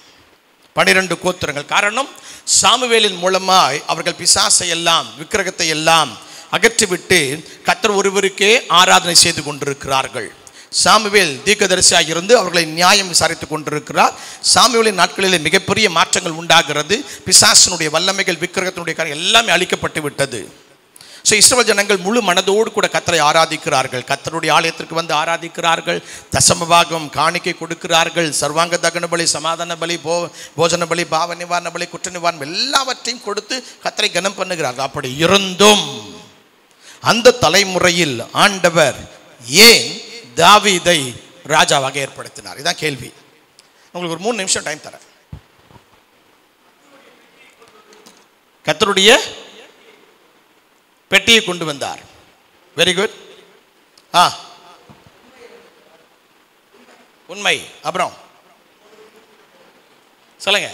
12 கோத்திரங்கள். காரணம், சாமுவேலின் மூலமாய் அவர்கள் பிசாசை எல்லாம் விக்கிரகத்தை எல்லாம் அகற்றிவிட்டு கர்த்தர் ஒருவருக்கே ஆராதனை செய்து கொண்டிருக்கிறார்கள். சாமுவேல் தீர்க்கதரிசியாக இருந்து அவர்களை நியாயம் விசாரித்துக் கொண்டிருக்கிறார். சாமுவேலின் நாட்களிலே மிகப்பெரிய மாற்றங்கள் உண்டாகிறது. பிசாசினுடைய வல்லமைகள், விக்கிரகத்தினுடைய காரியம் எல்லாமே அழிக்கப்பட்டு விட்டது. ஸோ இஸ்ரவேல் ஜனங்கள் முழு மனதோடு கூட கர்த்தரை ஆராதிக்கிறார்கள், கர்த்தருடைய ஆலயத்திற்கு வந்து ஆராதிக்கிறார்கள், தசமபாகம் காணிக்கை கொடுக்கிறார்கள், சர்வாங்க தகன பலி, சமாதான பலி, போஜன பலி, பாவ நிவாரண பலி, குற்ற நிவாரணம் எல்லாவற்றையும் கொடுத்து கர்த்தரை கனம் பண்ணுகிறார்கள். அப்படி இருந்தும் அந்த தலைமுறையில் ஆண்டவர் ஏன் தாவீதை ராஜாவாக ஏற்படுத்தினார்? இதான் கேள்வி. உங்களுக்கு ஒரு 3 நிமிஷம் டைம் தரேன். கர்த்தருடைய பெட்டியை கொண்டு வந்தார். Very good. உண்மை. அப்புறம் சொல்லுங்க.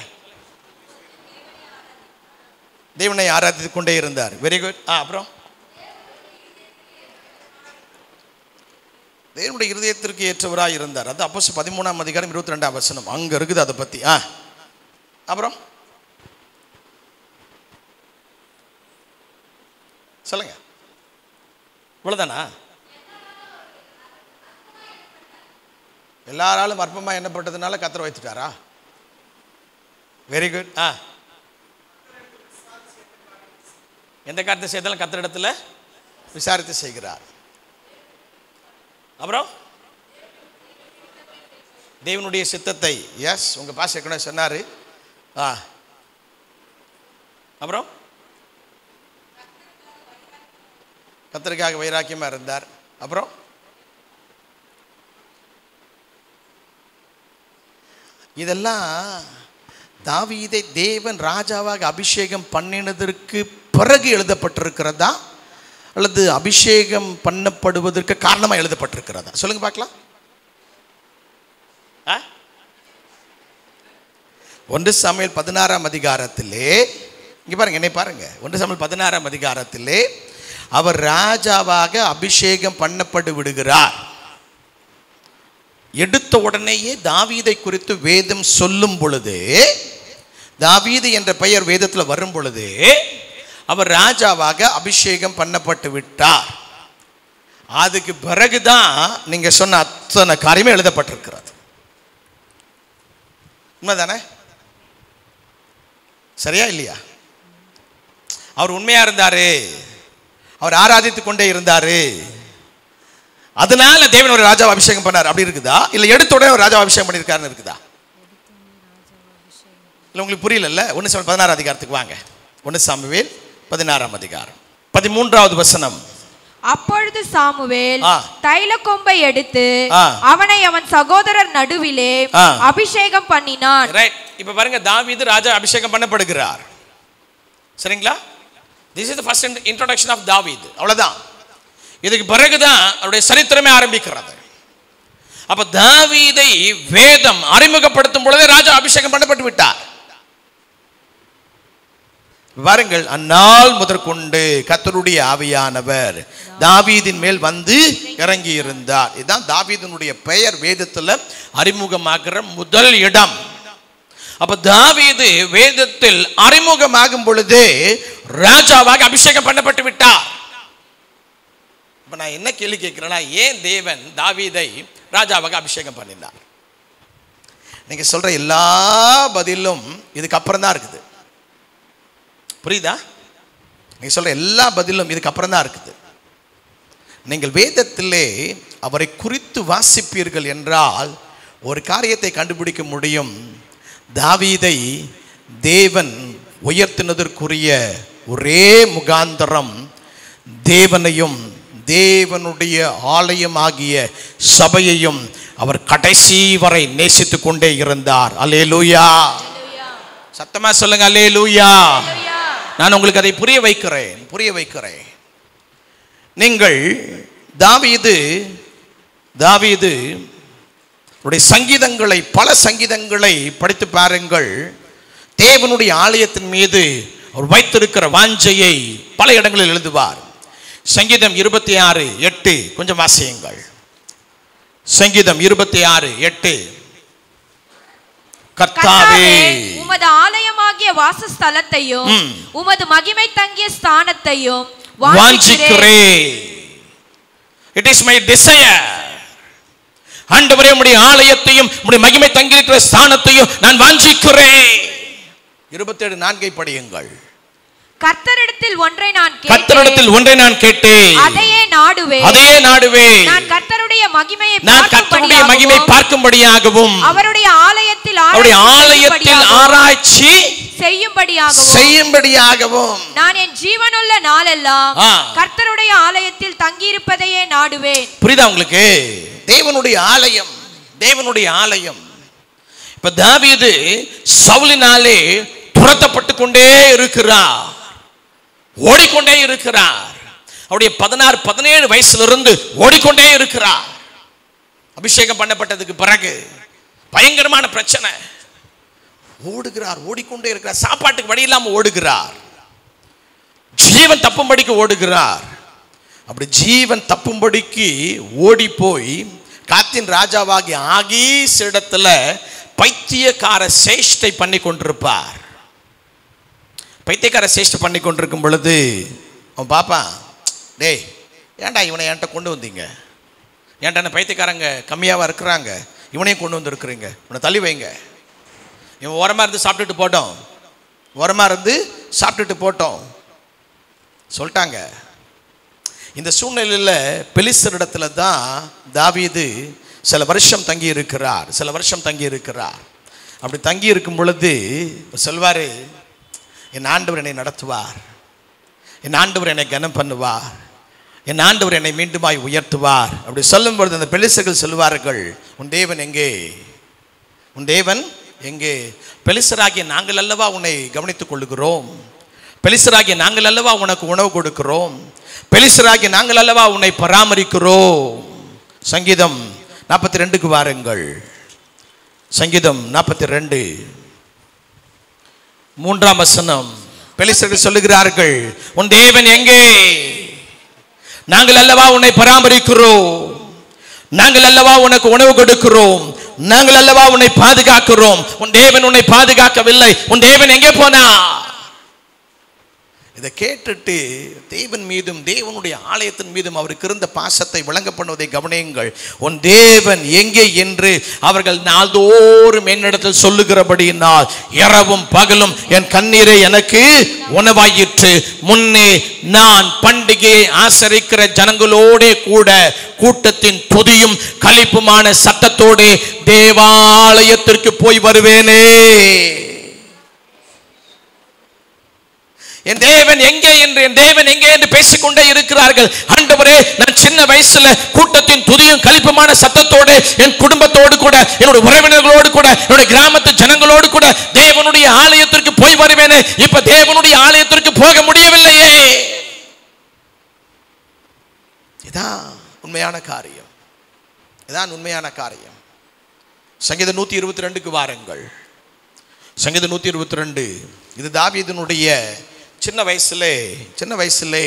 தேவனை ஆராதித்துக் கொண்டே இருந்தார். Very good. அப்புறம் தேவனுடைய இருதயத்திற்கு ஏற்றவராக இருந்தார். அது அப்போஸ்தலர் 13ஆம் அதிகாரம் 22ஆம் வசனம் அங்க இருக்குது அதை பத்தி. அப்புறம் சொல்லுங்க. இவ்வளவுதானா? எல்லாராலும் அற்பமா எண்ணப்பட்டதுனால கர்த்தர் வைத்துட்டாரா? Very good. எந்த காரியத்தை செய்தாலும் கர்த்தர் இடத்துல விசாரித்து செய்கிறார். அப்புறம் தேவனுடைய சித்தத்தை, எஸ், உங்க பாஸ் ஏற்கனவே சொன்னாரு. அப்புறம் கர்த்தருக்காக வைராக்கியமா இருந்தார். அப்புறம் இதெல்லாம் தாவீதை தேவன் ராஜாவாக அபிஷேகம் பண்ணினதற்கு பிறகு எழுதப்பட்டிருக்கிறதா அல்லது அபிஷேகம் பண்ணப்படுவதற்கு காரணமாக எழுதப்பட்டிருக்கிறதா? சொல்லுங்க பார்க்கலாம். 1 சாமுவேல் 16ஆம் அதிகாரத்திலே, இங்க பாருங்க, என்னை பாருங்க, 1 சாமுவேல் 16ஆம் அதிகாரத்திலே அவர் ராஜாவாக அபிஷேகம் பண்ணப்பட்டு விடுகிறார். எடுத்த உடனேயே தாவீதை குறித்து வேதம் சொல்லும் பொழுது, தாவீது என்ற பெயர் வேதத்தில் வரும் பொழுது அவர் ராஜாவாக அபிஷேகம் பண்ணப்பட்டு விட்டார். அதுக்கு பிறகுதான் நீங்க சொன்ன அத்தனை காரியமே எழுதப்பட்டிருக்கிறது. உண்மைதானே? சரியா இல்லையா? அவர் உண்மையா இருந்தாரு, அவர் ஆராதித்துக் கொண்டே இருந்தாரு, அதனால தேவன் ஒரு ராஜாவை அபிஷேகம் பண்ணார், அப்படி இருக்குதா? இல்ல எடுத்த உடனே ஒரு ராஜாவை அபிஷேகம் பண்ணிருக்காருன்னு இருக்குதா? இல்ல உங்களுக்கு புரியல. 1 சாமுவேல் 16 அதிகாரத்துக்கு வாங்க. 1 சாமுவேல் 16ஆம் அதிகாரம் 13வது வசனம். அப்பொழுது சாமுவேல் தைல கொம்பை எடுத்து அவனை அவன் சகோதரர் நடுவிலே அபிஷேகம் பண்ணினான். இப்ப பாருங்க, தாவீது ராஜா அபிஷேகம் பண்ணப்படுகிறார். சரிங்களா? This is the first introduction of தாவீது. அவ்வளவுதான். இதுக்கு பிறகுதான் அவருடைய சரித்திரமே ஆரம்பிக்கிறது. அப்ப தாவீதை வேதம் அறிமுகப்படுத்தும் பொழுதே ராஜா அபிஷேகம் பண்ணப்பட்டு விட்டார். பாருங்கள், அந்நாள் முதற்கொண்டு கர்த்தருடைய ஆவியானவர் தாவீதின் மேல் வந்து இறங்கி இருந்தார். இதுதான் தாவீதினுடைய பெயர் வேதத்தில் அறிமுகமாகிற முதல் இடம். அப்ப தாவீது வேதத்தில் அறிமுகமாகும் பொழுதே ராஜாவாக அபிஷேகம் பண்ணப்பட்டு விட்டார். இப்ப நான் என்ன கேள்வி கேட்கிறேன்னா, ஏன் தேவன் தாவீதை ராஜாவாக அபிஷேகம் பண்ணினார்? நீங்க சொல்ற எல்லா பதிலும் இதுக்கு அப்புறம் தான் இருக்குது. புரியுதா? நீங்க சொல்ற எல்லா பதிலும் இதுக்கு அப்புறம் தான் இருக்குது. நீங்கள் வேதத்திலே அவரை குறித்து வாசிப்பீர்கள் என்றால் ஒரு காரியத்தை கண்டுபிடிக்க முடியும். தாவீதை தேவன் உயர்த்தினதற்குரிய ஒரே முகாந்தரம் தேவனையும் தேவனுடைய ஆலயமாகிய சபையையும் அவர் கடைசி வரை நேசித்துக் கொண்டே இருந்தார். அல்லேலூயா! சத்தமா சொல்லுங்க, அல்லேலூயா! நான் உங்களுக்கு அதை புரிய வைக்கிறேன். நீங்கள் தாவீது உடைய சங்கீதங்களை, பல சங்கீதங்களை படித்து பாருங்கள். தேவனுடைய ஆலயத்தின் மீது அவர் வைத்திருக்கிற வாஞ்சையை பல இடங்களில் எழுதுவார். சங்கீதம் 26:8 கொஞ்சம் வாசியுங்கள். சங்கீதம் 26:8 கர்த்தாவே உமது ஆலயமாகிய வாசஸ்தலத்தையும் உமது மகிமை தங்கிய ஸ்தானத்தையும் வாஞ்சிக்கிறேன். It is my desire. ஆண்டவரே, உம்முடைய ஆலயத்தையும் உம்முடைய மகிமை தங்கி இருக்கிற ஸ்தானத்தையும் நான் வாஞ்சிக்கிறேன். 27:4 படியுங்கள். கர்த்தரிடத்தில் ஒன்றை நான் கேட்டேன், அதையே நாடுவேன். நான் கர்த்தருடைய மகிமையை பார்க்கும்படியாகவும் அவருடைய ஆலயத்தில் ஆராய்ச்சி செய்யும்படியாகவும் நான் என் ஜீவனுள்ள நாளெல்லாம் கர்த்தருடைய ஆலயத்தில் தங்கியிருப்பதையே நாடுவேன். புரியுதா உங்களுக்கு? தேவனுடைய ஆலயம். இப்ப தாவீது சவுலினாலே துரத்தப்பட்டு கொண்டே இருக்கிறார், ஓடிக்கொண்டே இருக்கிறார். அவருடைய 16-17 வயசிலிருந்து ஓடிக்கொண்டே இருக்கிறார். அபிஷேகம் பண்ணப்பட்டதுக்கு பிறகு பயங்கரமான பிரச்சனை. ஓடிக்கொண்டே இருக்கிறார். சாப்பாட்டுக்கு வழி இல்லாமல் ஓடுகிறார். ஜீவன் தப்பும்படிக்கு ஓடுகிறார். அப்படி ஜீவன் தப்பும்படிக்கு ஓடி போய் காத்தின் ராஜாவாகி ஆகீஸ் இடத்துல பைத்தியக்கார சேஷ்டை பண்ணி கொண்டிருப்பார். பைத்தியக்கார சேஷ்டை பண்ணி கொண்டிருக்கும் பொழுது அவன் பாப்பான், டேய் ஏன்டா இவனை என்கிட்ட கொண்டு வந்தீங்க? ஏன்டா பைத்தியக்காரங்க கம்மியாவா இருக்கிறாங்க, இவனையும் கொண்டு வந்துருக்குறீங்க, இவனை தள்ளி வைங்க, இவன் ஓரமாக இருந்து சாப்பிட்டுட்டு போட்டோம் சொல்லிட்டாங்க. இந்த சூழ்நிலையில் பெலிஸ்தரிடத்துல தான் தாவீது சில வருஷம் தங்கி இருக்கிறார். அப்படி தங்கி இருக்கும் பொழுது சொல்வார், என் ஆண்டவர் என்னை நடத்துவார், என் ஆண்டவர் என்னை கனம் பண்ணுவார், என் ஆண்டவர் என்னை மீண்டுமாய் உயர்த்துவார். அப்படி சொல்லும் பொழுது அந்த பெலிஸ்தர்கள் சொல்வார்கள், உன் தேவன் எங்கே? பெலிஸ்தராகிய நாங்கள் அல்லவா உன்னை கவனித்துக் கொள்ளுகிறோம், பெலிஸ்தராகிய நாங்கள் அல்லவா உனக்கு உணவு கொடுக்கிறோம், பெலிஸ்தராகிய நாங்கள் அல்லவா உன்னை பராமரிக்கிறோம். சங்கீதம் 42க்கு வாருங்கள். சங்கீதம் 42 3ஆம் வசனம். பெலிஸ்தர்கள் சொல்லுகிறார்கள், உன் தேவன் எங்கே? நாங்கள் அல்லவா உன்னை பராமரிக்கிறோம், நாங்கள் அல்லவா உனக்கு உணவு கொடுக்கிறோம், நாங்கள் அல்லவா உன்னை பாதுகாக்கிறோம். உன் தேவன் உன்னை பாதுகாக்கவில்லை, உன் தேவன் எங்கே போனா? இதை கேட்டுட்டு தேவன் மீதும் தேவனுடைய ஆலயத்தின் மீதும் அவருக்கு இருந்த பாசத்தை விளங்க பண்ணுவதை கவனியுங்கள். உன் தேவன் எங்கே என்று அவர்கள் நாள்தோறும் என்னிடத்தில் சொல்லுகிறபடியினால் இரவும் பகலும் என் கண்ணீரை எனக்கு உணவாயிற்று. முன்னே நான் பண்டிகையை ஆசரிக்கிற ஜனங்களோட கூட கூட்டத்தின் துதியும் களிப்புமான சத்தத்தோடு தேவாலயத்திற்கு போய் வருவேனே. என் தேவன் எங்கே என்று பேசிக்கொண்டே இருக்கிறார்கள். ஆண்டவரே, நான் சின்ன வயசுல கூட்டத்தின் துதியும் கலிப்புமான சத்தத்தோடு என் குடும்பத்தோடு கூட, என்னுடைய உறவினர்களோடு கூட, என்னுடைய கிராமத்து ஜனங்களோடு கூட தேவனுடைய ஆலயத்திற்கு போய் வருவேனே, இப்ப தேவனுடைய ஆலயத்திற்கு போக முடியவில்லையே. இதான் உண்மையான காரியம். சங்கீதம் 122க்கு வாருங்கள். சங்கீதம் 122. இது தாவீதினுடைய சின்ன வயசுலே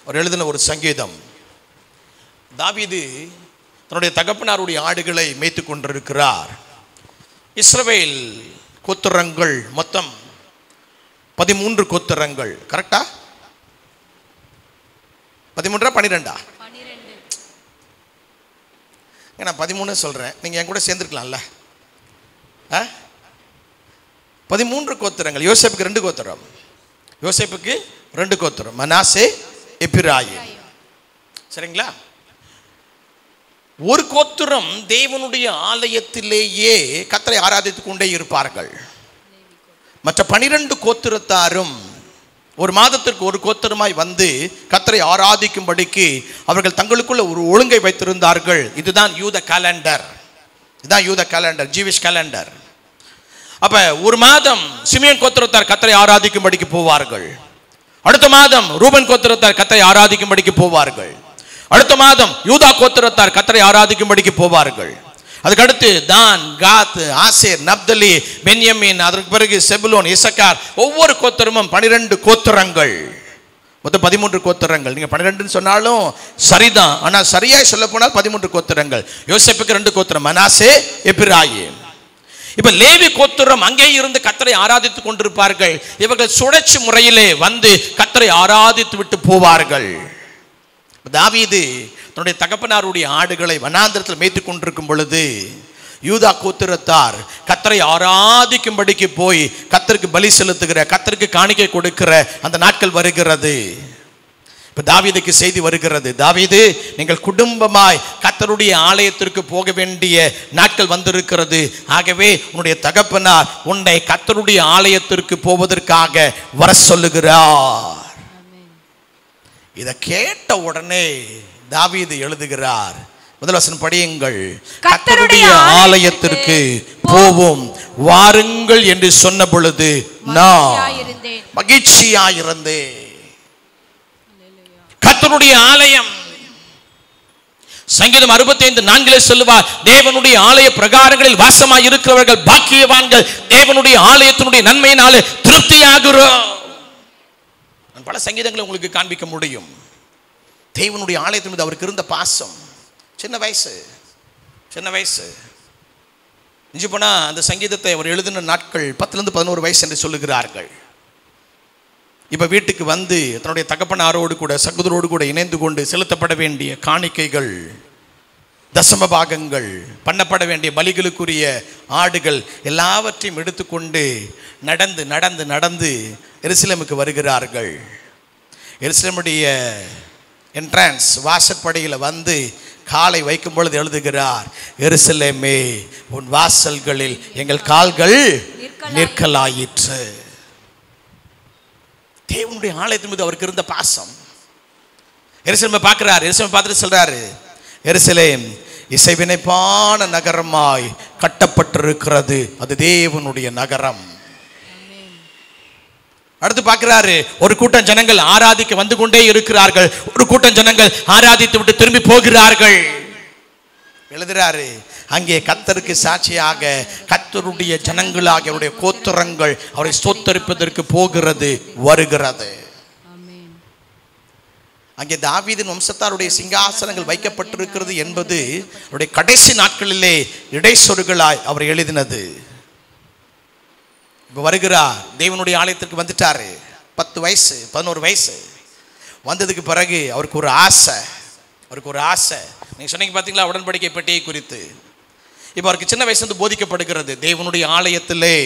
அவர் எழுதின ஒரு சங்கீதம். தாவீது தன்னுடைய தகப்பனாருடைய ஆடுகளை மேய்த்து கொண்டிருக்கிறார். இஸ்ரவேல் கோத்திரங்கள் மொத்தம் 13 கோத்திரங்கள். கரெக்டா? 13 12? நான் 13 சொல்றேன், நீங்க என் கூட சேர்ந்துருக்கலாம்ல. 13 கோத்திரங்கள். யோசேப்புக்கு 2 கோத்திரம். மனாசே, எப்பிராயிம். சரிங்களா? ஒரு கோத்திரம் தேவனுடைய ஆலயத்திலேயே கர்த்தரை ஆராதித்துக் கொண்டே இருப்பார்கள். மற்ற 12 கோத்திரத்தாரும் ஒரு மாதத்திற்கு ஒரு கோத்திரமாய் வந்து கர்த்தரை ஆராதிக்கும்படிக்கு அவர்கள் தங்களுக்குள்ள ஒரு ஒழுங்கை வைத்திருந்தார்கள். இதுதான் யூத கேலண்டர், ஜீவிஷ் கேலண்டர். அப்ப ஒரு மாதம் சிமியோன் கோத்திரத்தார் கர்த்தரை ஆராதிக்கும்படிக்கு போவார்கள். அடுத்த மாதம் ரூபன் கோத்திரத்தார் கர்த்தரை ஆராதிக்கும்படிக்கு போவார்கள். அடுத்த மாதம் யூதா கோத்திரத்தார் கர்த்தரை ஆராதிக்கும்படிக்கு போவார்கள். அதுக்கடுத்து தான், காத், ஆசேர், நப்தலி, பென்யமீன், அதற்கு பிறகு செபுலோன், இசக்கார். ஒவ்வொரு கோத்திரமும் 12 கோத்திரங்கள். மொத்தம் 13 கோத்திரங்கள். நீங்க 12 சொன்னாலும் சரிதான், ஆனா சரியாய் சொல்ல போனால் 13 கோத்திரங்கள். யோசேப்புக்கு 2 கோத்திரம், மனாசே, எப்பிராயிம். இப்ப லேவி கோத்திரம் அங்கே இருந்து கர்த்தரை ஆராதித்துக் கொண்டிருப்பார்கள். இவர்கள் சுழற்சி முறையிலே வந்து கர்த்தரை ஆராதித்து விட்டு போவார்கள். தாவீது தன்னுடைய தகப்பனாருடைய ஆடுகளை வனாந்திரத்தில் மேய்த்துக் கொண்டிருக்கும் பொழுது யூதா கோத்திரத்தார் கர்த்தரை ஆராதிக்கும்படிக்கு போய் கர்த்தருக்கு பலி செலுத்துகிற, கர்த்தருக்கு காணிக்கை கொடுக்கிற அந்த நாட்கள் வருகிறது. இப்ப தாவீதுக்கு செய்தி வருகிறது, தாவீது, நீங்கள் குடும்பமாய் கர்த்தருடைய ஆலயத்திற்கு போக வேண்டிய நாட்கள் வந்திருக்கிறது. ஆகவே உன்னுடைய தகப்பனார் உன்னை கர்த்தருடைய ஆலயத்திற்கு போவதற்காக வர சொல்லுகிறார். இதை கேட்ட உடனே தாவீது எழுதுகிறார், முதல் வசனம் படியுங்கள். கர்த்தருடைய ஆலயத்திற்கு போவோம் வாருங்கள் என்று சொன்ன பொழுது நான் மகிழ்ச்சியாயிருந்தேன். கர்த்தருடைய ஆலயம், சங்கீதம் 65:4 சொல்லுவார், தேவனுடைய ஆலய பிரகாரங்களில் வாசமாய் இருக்கிறவர்கள் பாக்கியவான்கள், தேவனுடைய ஆலயத்தினுடைய நன்மையினாலே திருப்தியாகிறோம். பல சங்கீதங்களை உங்களுக்கு காண்பிக்க முடியும். தேவனுடைய ஆலயத்தின் மீது அவருக்கு இருந்த பாசம். சின்ன வயசு இஞ்சி போனா அந்த சங்கீதத்தை அவர் எழுதின நாட்கள் 10 to 11 வயசு என்று சொல்லுகிறார்கள். இப்ப வீட்டுக்கு வந்து தன்னுடைய தகப்பனாரோடு கூட சகோதரோடு கூட இணைந்து கொண்டு செலுத்தப்பட வேண்டிய காணிக்கைகள், தசம பாகங்கள், பண்ணப்பட வேண்டிய பலிகளுக்குரிய ஆடுகள் எல்லாவற்றையும் எடுத்துக்கொண்டு நடந்து நடந்து நடந்து எருசலேமுக்கு வருகிறார்கள். எருசலேமுடைய என்ட்ரன்ஸ் வாசற்படியில் வந்து காலை வைக்கும் பொழுது எழுதுகிறார், எருசலேமே, உன் வாசல்களில் எங்கள் கால்கள் நிற்கலாயிற்று. தேவனுடைய ஆலயத்தின் மீது அவருக்கு இருந்த பாசம். எருசலேமை பார்க்கிறார். எருசலேமை பார்த்துட்டு சொல்றாரு, எருசலேம் இசைவினைப்பான நகரமாய் கட்டப்பட்டிருக்கிறது, அது தேவனுடைய நகரம். அடுத்து பார்க்கிறாரு, ஒரு கூட்டம் ஜனங்கள் ஆராதிக்க வந்து கொண்டே இருக்கிறார்கள், ஒரு கூட்டம் ஜனங்கள் ஆராதித்து விட்டு திரும்பி போகிறார்கள். எழுதுறாரு, அங்கே கர்த்தருக்கு சாட்சியாக கர்த்தருடைய ஜனங்களாக அவருடைய கோத்திரங்கள் அவரை ஸ்தோத்தரிப்பதற்கு போகிறது, வருகிறது. அங்கே தாவீதின் வம்சத்தாருடைய சிங்காசனங்கள் வைக்கப்பட்டிருக்கிறது என்பது அவருடைய கடைசி நாட்களிலே இடைச்சொருகளாய் அவர் எழுதினது. இப்போ வருகிறார், தேவனுடைய ஆலயத்திற்கு வந்துட்டாரு. 10 வயசு 11 வயசு வந்ததுக்கு பிறகு அவருக்கு ஒரு ஆசை. நீங்க சொன்னீங்க பார்த்தீங்களா உடன்படிக்கை பெட்டியை குறித்து. இப்போ அவருக்கு சின்ன வயசுல போதிக்கப்படுகிறது, தேவனுடைய ஆலயத்திலே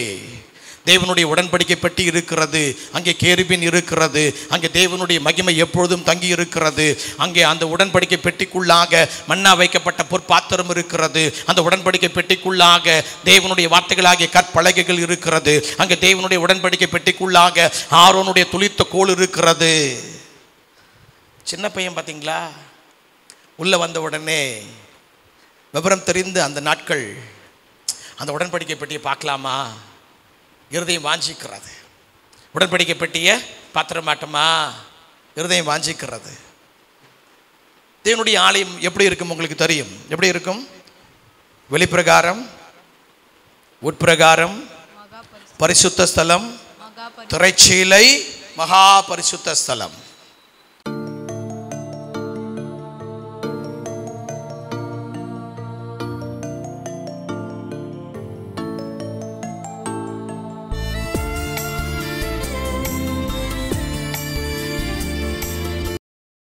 தேவனுடைய உடன்படிக்கை பெட்டி இருக்கிறது, அங்கே கேருபீன் இருக்கிறது, அங்கே தேவனுடைய மகிமை எப்பொழுதும் தங்கி இருக்கிறது. அங்கே அந்த உடன்படிக்கை பெட்டிக்குள்ளாக மன்னா வைக்கப்பட்ட பொற்பாத்திரம் இருக்கிறது. அந்த உடன்படிக்கை பெட்டிக்குள்ளாக தேவனுடைய வார்த்தைகளாகிய கற்பலகைகள் இருக்கிறது. அங்கே தேவனுடைய உடன்படிக்கை பெட்டிக்குள்ளாக ஆரோனுடைய துளித்த கோல் இருக்கிறது. சின்ன பையன் பார்த்தீங்களா, உள்ள வந்த உடனே விவரம் தெரிந்து அந்த நாட்கள் அந்த உடன்படிக்கை பெட்டியை பார்க்கலாமா, இருதயம் வாஞ்சிக்கிறது. உடன்படிக்கை பெட்டியை பாத்திர மாட்டோமா, இருதயம் வாஞ்சிக்கிறது. தேவனுடைய ஆலயம் எப்படி இருக்கும் உங்களுக்கு தெரியும். எப்படி இருக்கும்? வெளிப்பிரகாரம், உட்பிரகாரம், பரிசுத்த ஸ்தலம், திரைச்சீலை, மகா பரிசுத்த ஸ்தலம்.